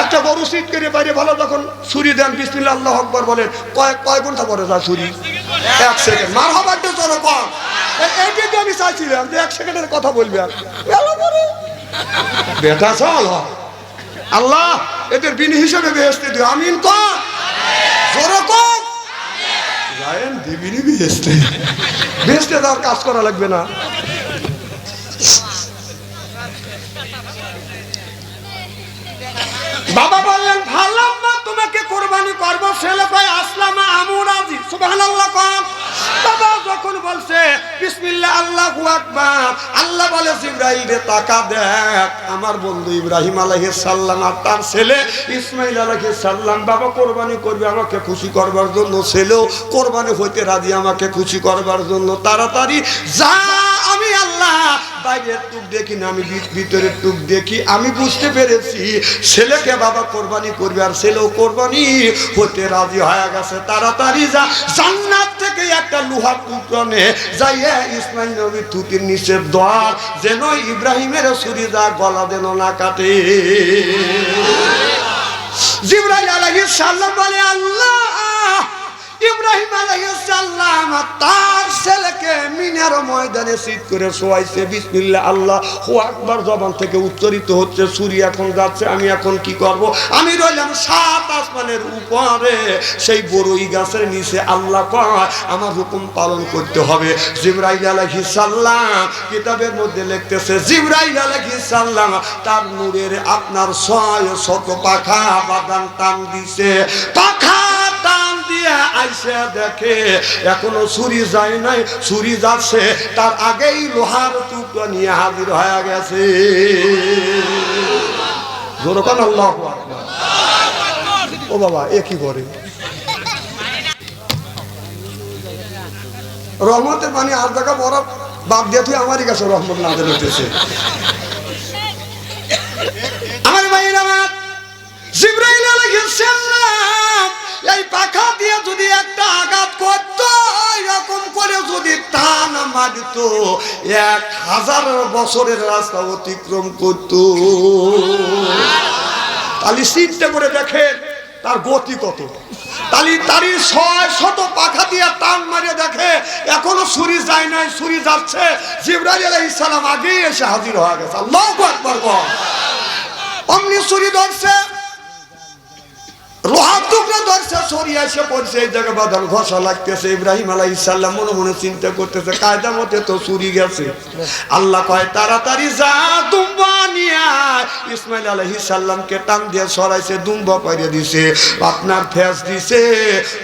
একটা বড় সিট করে বাইরে ভালো যখন ছুরি দেন বিসমিল্লাহ আল্লাহু আকবার বলেন, কয় ঘন্টা পরে যায় ছুরি? 1 সেকেন্ড। মারহাবা একটু জোরে কর। এইটা আমি চাইছিলাম যে 1 সেকেন্ডের কথা বলবে। বেটা চল আল্লাহ এদের বিনি হিসেবে বেহেশতে দিও। আমিন কর, জোরে কর। লাইন দিবিনি বেহেশতে। বেহেশতে যাওয়ার কাজ করা লাগবে না। বাবা বললেন ভালো তোমাকে কোরবানি করবো। ছেলে কয় আসলাম আমু রাজি, সুবহানাল্লাহ কম। বাবা যখন বলছে বিসমিল্লাহ আল্লাহু আকবার, আল্লাহ বলে জিবরাইল রে তাকা দেখ, আমার বন্ধু ইব্রাহিম আলাইহিস সালাম আর তার ছেলে ইসমাইল আলাইহিস সালাম বাবা কোরবানি করবে আমাকে খুশি করবার জন্য। ছেলেও কোরবানি হইতে রাজি আমাকে খুশি করবার জন্য। তাড়াতাড়ি যা, আমি আল্লাহ বাইরের টুক দেখি না, আমি ভিতরের টুক দেখি। আমি বুঝতে পেরেছি ছেলেকে বাবা কোরবানি করবে আর ছেলেও কোরবানি হতে রাজি হয়ে গেছে। তাড়াতাড়ি যা, জান্নাত থেকে একটা লোহার টুকরো নে যাইয়া ইসমাইল নবীর থুতির নিচে দ্বার, যেন ইব্রাহিমের ছুরি যা গলা যেন না কাটে। জিবরাইল আলাইহিস সালাম বলে আল্লাহ, ইব্রাহিম আলাইহিস সালাম তার ছেলেকে মিনার ময়দানে সিট করে শোয়াইছে। বিসমিল্লাহ আল্লাহু আকবার জবান থেকে উচ্চারিত হচ্ছে। ছুরি এখন যাচ্ছে, আমি এখন কি করব? আমি রইলাম সাত আসমানের উপরে সেই বড়ই গাছের নিচে। আল্লাহ কয় আমার হুকুম পালন করতে হবে। জিবরাইল আলাইহিস সালাম কিতাবের মধ্যে লিখতেছে জিবরাইল আলাইহিস সালাম তার নূরের আপনার 600 পাখা বাদান টান দিছে। পাখা টান দিয়া আইসা দেখে এখনো ছুরি যায় নাই, ছুরি যাচ্ছে তার আগেই লোহার টুকরা নিয়ে হাজির হয়ে গেছে। জোরকান আল্লাহু আকবার। ও বাবা এ কি করে? রহমতের পানি আর জায়গা বড় বাদ দিয়ে তুই আমারই কাছে রহমত না দিতেছে। আমার ভাইয়ের আমার জিবরাইল আলাইহিস সালাম এই পাখা দিয়ে যদি একটা আঘাত করত, এরকম করে যদি টান মারত, 1000 বছরের রাস্তা অতিক্রম করত। তাহলে চিন্তা করে দেখেন তার গতি কত। তারি 600 পাখা দিয়ে টান মারিয়ে দেখে এখনো ছুরি যায় নাই, ছুরি যাচ্ছে। জিবরাইল আলাইহিস সালাম আগেই এসে হাজির হয়ে গেছে। আল্লাহু আকবার বল। অমনি ছুরি ধরছে, লোহার টুকরা ধরছে, সরিয়ে এসে পড়ছে। এই জায়গায় বাদাল ঘষা লাগতেছে। ইব্রাহিম আলাইহিস সালাম মনে মনে চিন্তা করতেছে কায়দা মতে তো চুরি গেছে। আল্লাহ কয় তাড়াতাড়ি যা, দুম্বা নিয়ে আয়। ইসমাইল আলাইহিস সালামকে টান দিয়ে সরাইছে, দুম্বা পাইরে দিছে, আপনার ফেস দিছে,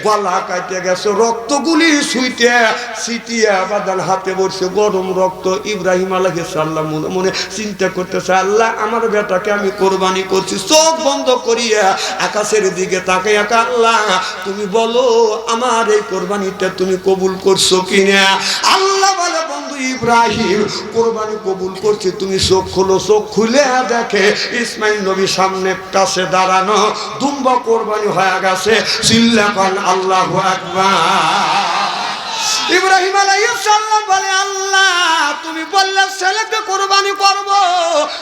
গলা কাটে গেছে, রক্তগুলি সুইতে ছিটিয়ে বাদাল হাতে বসে গরম রক্ত। ইব্রাহিম আলাইহিস সালাম মনে মনে চিন্তা করতেছে আল্লাহ আমার বেটাকে আমি কোরবানি করছি। চোখ বন্ধ করিয়া আকাশের দিকে তাকে আল্লাহ তুমি বলো আমার এই কোরবানিটা তুমি কবুল করছো কিনা। আল্লাহ বলে বন্ধু ইব্রাহিম কোরবানি কবুল করছে। তুমি চোখ খোলো। চোখ খুলে দেখে ইসমাইল নবী সামনে কাছে দাঁড়ানো, দুম্বা কোরবানি হয়ে গেছে। চিল্লাকান আল্লাহু আকবার। ইব্রাহিম আলাইহিস সালাম বলে আল্লাহ তুমি বললে ছেলেকে কোরবানি করব,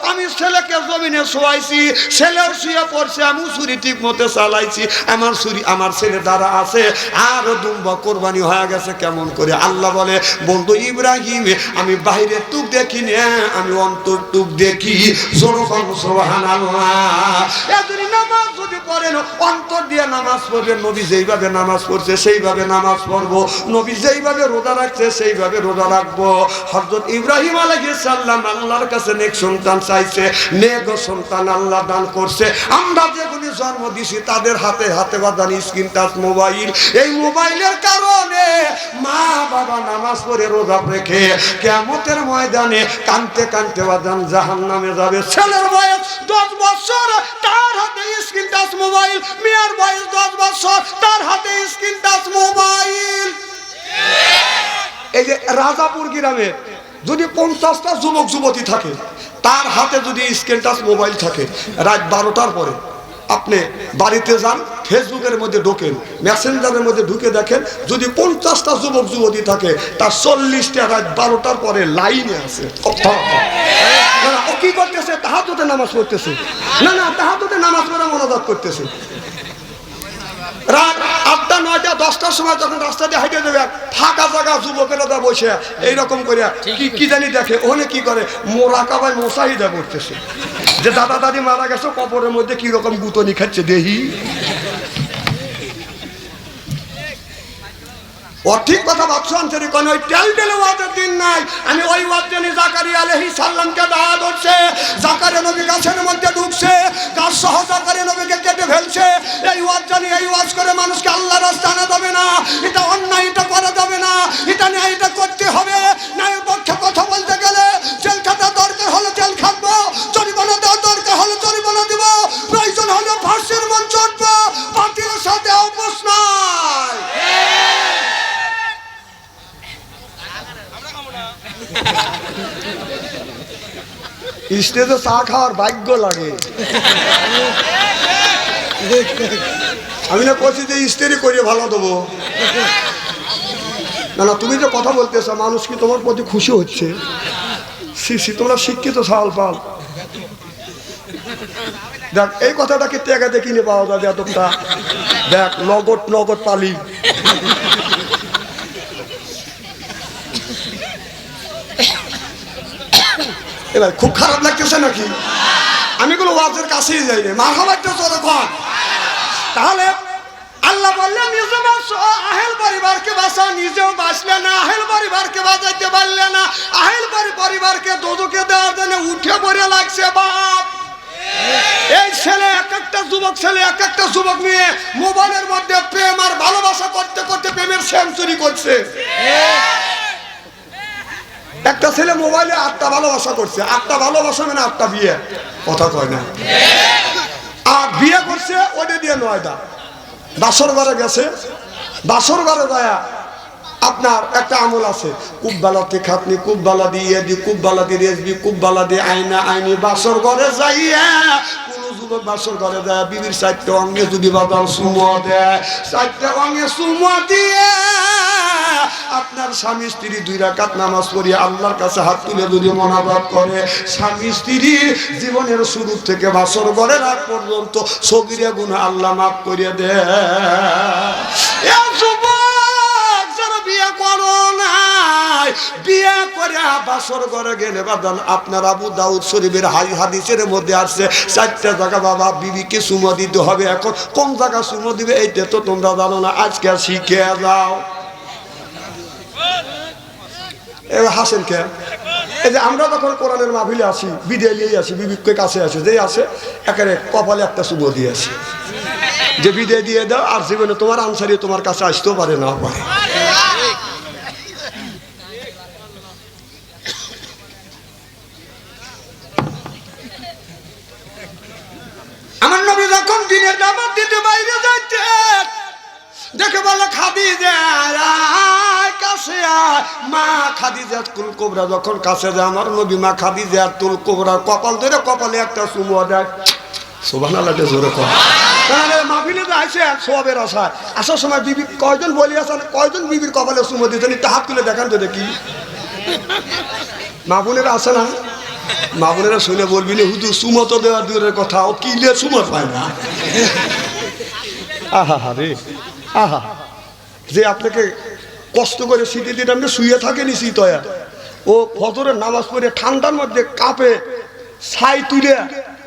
আমি ছেলেকে জমিনে শোয়াইছি, ছেলেও শুয়ে পড়ছে, আমি ছুরি ঠিক মতো চালাইছি, আমার ছুরি আমার ছেলে দ্বারা আছে, আর দুম্বা কোরবানি হয়ে গেছে কেমন করে? আল্লাহ বলে বন্ধু ইব্রাহিম আমি বাইরে টুক দেখি না, আমি অন্তর টুক দেখি। সুবহানাল্লাহ। এজন্য নামাজ যদি পড়েন অন্তর দিয়ে নামাজ পড়বেন। নবী যেইভাবে নামাজ পড়ছে সেইভাবে নামাজ পড়বো, নবী যেইভাবে রোজা রাখছে সেইভাবে রোজা রাখবো। হযরত ইব্রাহিম আলাইহিস সালাম আল্লাহর কাছে নেক সন্তান চাইছে, নেক সন্তান আল্লাহ দান করছে। আমরা যেগুলি জন্ম দিছি তাদের হাতে হাতে বাঁধানো স্ক্রিন টাচ মোবাইল, এই মোবাইলের কারণে মা বাবা নামাজ পড়ে রোজা রেখে কিয়ামতের ময়দানে কাঁদতে কাঁদতে বাঁধান জাহান্নামে যাবে। ছেলের বয়স 10 বছর, তার হাতে স্ক্রিন টাচ মোবাইল। মেয়ের বয়স 10 বছর, তার হাতে স্ক্রিন টাচ মোবাইল। এই যে রাজাপুর গ্রামে যদি 50টা যুবক যুবতী থাকে, তার হাতে যদি স্ক্রিন টাচ মোবাইল থাকে, রাত 12টার পরে আপনি বাড়িতে যান, ফেসবুকের মধ্যে ঢোকেন, মেসেঞ্জারের মধ্যে ঢুকে দেখেন, যদি 50টা যুবক যুবতী থাকে তার 40টা রাত 12টার পরে লাইনে আছে। ও কি করতেছে? তাহাজ্জুদের নামাজ পড়তেছে। না তাহাজ্জুদের নামাজ পড়া মোনাজাত করতেছে। রাত 8টা 9টা 10টার সময় যখন রাস্তা দিয়ে হাইটে যাবে, ফাঁকা জায়গা যুবকেরা দা বসে এইরকম করে কি জানি দেখে, ওখানে কি করে মোরাকাবায় মোসাহিদা করতেছে যে দাদা দাদি মারা গেছে, কবরের মধ্যে কি রকম গুতনি খাচ্ছে দেহি। ও ঠিক কথা ভাবছেন সেটি কোন ওই টেল ওয়াজের দিন নাই। আমি ওই ওয়াজ জানি জাকারিয়া আলাইহিস সালামকে দাওয়াত হচ্ছে, জাকারিয়া নবী গাছের মধ্যে ঢুকছে, গাছ সহ জাকারিয়া নবীকে কেটে ফেলছে। এই ওয়াজ জানি এই ওয়াজ করে মানুষকে আল্লাহর রাস্তা আনা যাবে না, এটা অন্যায়, এটা করা যাবে না, এটা ন্যায়, এটা করতে হবে। ন্যায়ের পক্ষে কথা বলতে গেলে জেল খাটা দরকার হলে জেল খাটবো, জরিমানা দেওয়ার দরকার হলে জরিমানা দিব, প্রয়োজন হলে ফাঁসির মঞ্চ উঠবো, বাতিলের সাথে আপোষ নাই। স্টেজে চা খাওয়ার ভাগ্য লাগে। আমি না করছি যে স্টেজে করে ভালো দেবো না। না, তুমি যে কথা বলতেছো মানুষ কি তোমার প্রতি খুশি হচ্ছে? তোমরা শিক্ষিত সাল পাল। দেখ এই কথাটাকে টেকাতে কিনে পাওয়া যাবে এতটা। দেখ নগদ নগদ পালি। এবার খুব খারাপ লাগতেছে নাকি? আমি কোনো ওয়াজের কাছেই যাই না। মারহাবাটা চলে কর। তাহলে আল্লাহ বললেন নিজে বাঁচো, আহেল পরিবারকে বাঁচা, নিজেও বাঁচলে না, আহেল পরিবারকে বাঁচাইতে পারলে না, আহেল পরিবারকে দোজখে দেওয়ার জন্য উঠে পড়ে লাগছে বাপ। এই ছেলে এক একটা যুবক ছেলে এক একটা যুবক নিয়ে মোবাইলের মধ্যে প্রেম আর ভালোবাসা করতে করতে প্রেমের সেঞ্চুরি করছে। একটা ছেলে মোবাইলে 8টা ভালোবাসা করছে। 8টা ভালোবাসা মানে 8টা বিয়ে, কথা কয় না। আর বিয়ে করছে ওটা দিয়ে 9টা। বাসর ঘরে গেছে, বাসর ঘরে যায় আপনার একটা আমল আছে, খুব বালাতে খাতনি, খুব বালা দিয়ে দি, খুব বালা দিয়ে রেসবি, খুব বালা দিয়ে আইনা আইনি। বাসর ঘরে যাইয়া কোন যুবক বাসর ঘরে যায় বিবির 4টে অঙ্গে যদি বাদাল সুমো দেয়, 4টে অঙ্গে সুমো দিয়ে আপনার স্বামী স্ত্রী 2 রাকাত নামাজ পড়িয়ে আল্লাহর কাছে হাত তুলে যদি মোনাজাত করে, স্বামী স্ত্রী জীবনের শুরু থেকে বাসর ঘরের আগ পর্যন্ত সগীরা গুনাহ আল্লাহ মাফ করে দেয়। বিয়ে করো নাই, বিয়ে করে বাসর ঘরে গেলে বাদান আপনার আবু দাউদ শরীফের হাদিসের মধ্যে আসছে 4টা জায়গা বাবা বিবিকে সুমো দিতে হবে। এখন কোন জায়গা সুমো দিবে এইটা তো তোমরা জানো না, আজকে শিখে যাও। এবার হাসেন কে? এই যে আমরা যখন কোরআনের মাহফিলে আসি, বিদায় নিয়ে আসি, বিবিকে কাছে আসে, যে আসে একেবারে কপালে একটা সুমো দিয়ে আসি যে বিদায় দিয়ে দাও, আর জীবনে তোমার আনসারি তোমার কাছে আসতেও পারে না পারে। আমার নবী যখন দিনের দাওয়াত দিতে বাইরে যাইতেন, দেখে বলে খাদিজা কাছে আয়। মা খাদিজাতুল কুবরা যখন কাছে যায়, আমার নবী মা খাদিজাতুল কুবরার কপাল ধরে কপালে একটা চুমু দেয়। সুবহানাল্লাহ, জোরে কর। মাহফিলে যাইছে সওয়াবের আশায়, আসার সময় বিবি কয়জন বলি আছেন, কয়জন বিবির কপালে চুমু দিতেন একটু হাত তুলে দেখান তো দেখি। মা বোনেরা আছে না? মা বোনেরা শুনে বলবি না হুজুর চুমো তো দেওয়ার দূরের কথা, ও কিলে চুমো পায় না। আহা রে আহা, যে আপনাকে কষ্ট করে শীতে দিতে আপনি শুয়ে থাকেনি শীতয়া, ও ফজরের নামাজ পড়ে ঠান্ডার মধ্যে কাপে ছাই তুলে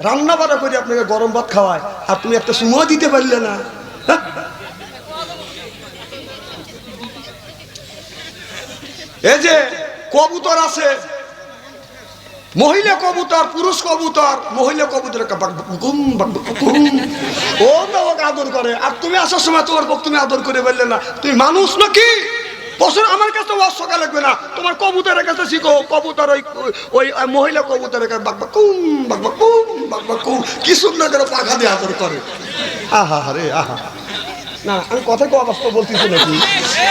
রান্না বাড়া করে আপনাকে গরম ভাত খাওয়ায়, আর তুমি একটা চুমো দিতে পারলে না। এই যে কবুতর আছে, মহিলা কবুতর পুরুষ কবুতর, মহিলা কবুতর ও তোমাকে আদর করে, আর তুমি আসার সময় তোমার বক তুমি আদর করে বললে না, তুমি মানুষ নাকি? বছর আমার কাছে ওয়াজ শেখা লাগবে না, তোমার কবুতরের কাছে শিখো। কবুতর ওই মহিলা কবুতরের কাছে বাকবা কুম বাকবা কুম বাকবা কুম, কি সুন্দর করে পাখা দিয়ে আদর করে। আহা রে আহা। না আমি কথা কেউ অবাস্তব বলতেছি নাকি?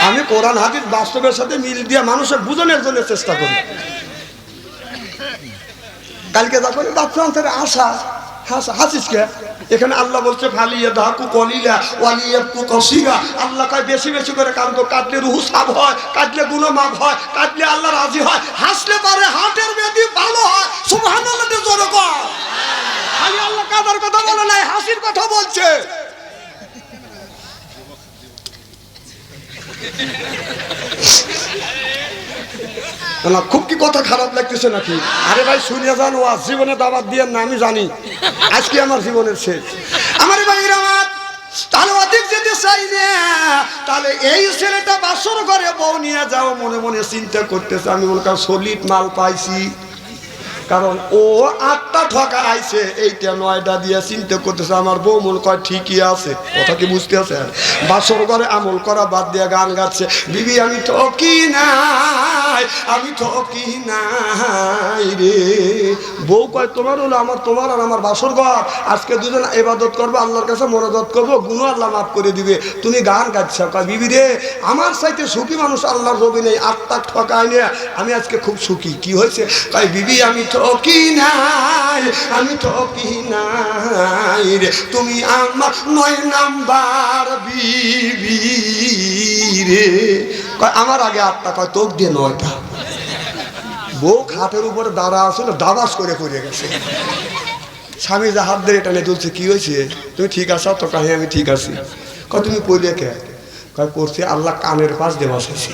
আমি কোরআন হাদিস বাস্তবের সাথে মিল দিয়ে মানুষের বুঝানোর জন্য চেষ্টা করি। কালকে যখন বাচ্চা আসা হাসিসকে এখানে আল্লাহ বলছে ফালিয়া দাকু কলিলা ওয়ালিয়াকু কাসীরা, আল্লাহ কয় বেশি বেশি করে কাঁদো, কাঁদলে রুহ সাফ হয়, কাঁদলে গুনাহ মাফ হয়, কাঁদলে আল্লাহ রাজি হয়, হাসলে পারে হার্টের ব্যাধি ভালো হয়। সুবহানাল্লাহ, জোরে কর। খালি আল্লাহ কাদার কথা বলে নাই, হাসির কথা বলছে। না খুব কি কথা খারাপ লাগতেছে নাকি? আরে ভাই শুনিয়া যান, ওয়াজ জীবনে দাওয়াত দিয়েন না, আমি জানি আজকে আমার জীবনের শেষ। আমার ভাইরা তাহলে অধিক যেতে চাই না, তাহলে এই ছেলেটা বাসর ঘরে বউ নিয়ে যাও, মনে মনে চিন্তা করতেছে আমি মনে করি সলিড মাল পাইছি, কারণ ও 8টা ঠকা আইছে, এইটা 9টা দিয়ে চিন্তা করতেছে আমার বউ মনে কয় ঠিকই আছে। কথা কি বুঝতে আছে? বাসর ঘরে আমল করা বাদ দিয়ে গান গাচ্ছে, বিবি আমি ঠকি নাই, আমি ঠকি নাই রে। বউ কয় তোমার হলো আমার, তোমার আর আমার বাসর ঘর, আজকে দুজন ইবাদত করবো, আল্লাহর কাছে মোনাজাত করবো, গুনাহ আল্লাহ মাফ করে দিবে, তুমি গান গাচ্ছো। কয় বিবি রে আমার চাইতে সুখী মানুষ আল্লাহর রবি নেই, 8টা ঠকায় নিয়ে আমি আজকে খুব সুখী। কি হয়েছে? কয় বিবি আমি ঠকি নাই, আমি ঠকি নাই রে, তুমি আমার 9 নাম্বার বিবি রে। কয় আমার আগে 8টা, কয় তোক দিয়ে 9টা। বউ খাটের উপরে দাঁড়া আসল, দাবাস করে পড়ে গেছে। স্বামী যা হাত ধরে টানে তুলছে, কি হয়েছে তুমি ঠিক আছো? তো কাহি আমি ঠিক আছি। কয় তুমি পড়লে কে? কয় পড়ছে আল্লাহ কানের পাশ দিয়ে বসাইছে।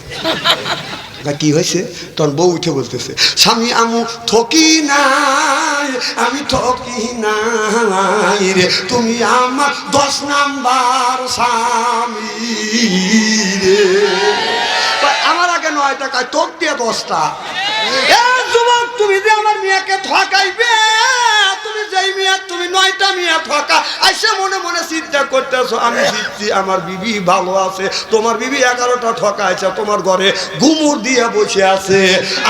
কি হয়েছে? তখন বউ উঠে বলতেছে স্বামী আমি ঠকি নাই, আমি ঠকি নাই রে, তুমি আমার 10 নাম্বার স্বামী রে। আমার আগে 9টা, কয় তোর দিয়ে 10টা। যুবক তুমি যে আমার মেয়েকে ঠকাইবে, তুমি যেই মেয়ে তুমি 9টা মেয়ে ঠকা আইসে মনে মনে চিন্তা করতেছো আমি জিতছি, আমার বিবি ভালো আছে, তোমার বিবি 11টা ঠকাইছে, তোমার ঘরে গুমুর দিয়ে বসে আছে।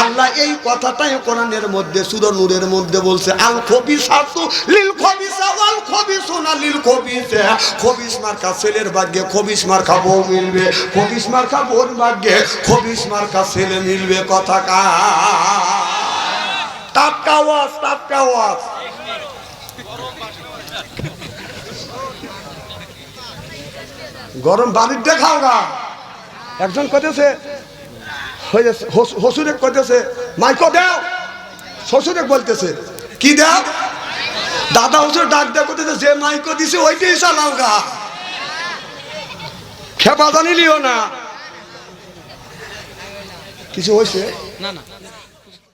আল্লাহ এই কথাটাই কোরআনের মধ্যে সূরা নূরের মধ্যে বলছে, আল খবিসাতু লিল খবিসা ওয়াল খবিসুনা লিল খবিসা। খবিস মার্কা ছেলের ভাগ্যে খবিস মার্কা বউ মিলবে, খবিস মার্কা বোন ভাগ্যে খবিস মার্কা ছেলে মিলবে। কথা কা টাটকা ওয়াজ, টাটকা ওয়াজ। গরম বাড়ির দেখাও গা। একজন কইতেছে হসুরে কইতেছে মাইকো দাও, শ্বশুরে বলতেছে কি দাও? দাদা হসুর ডাক দেয়া করতেছে যে মাইকো দিছে ওইটাই চালাও গা, খেপা জানিলিও না। কিছু হয়েছে না? না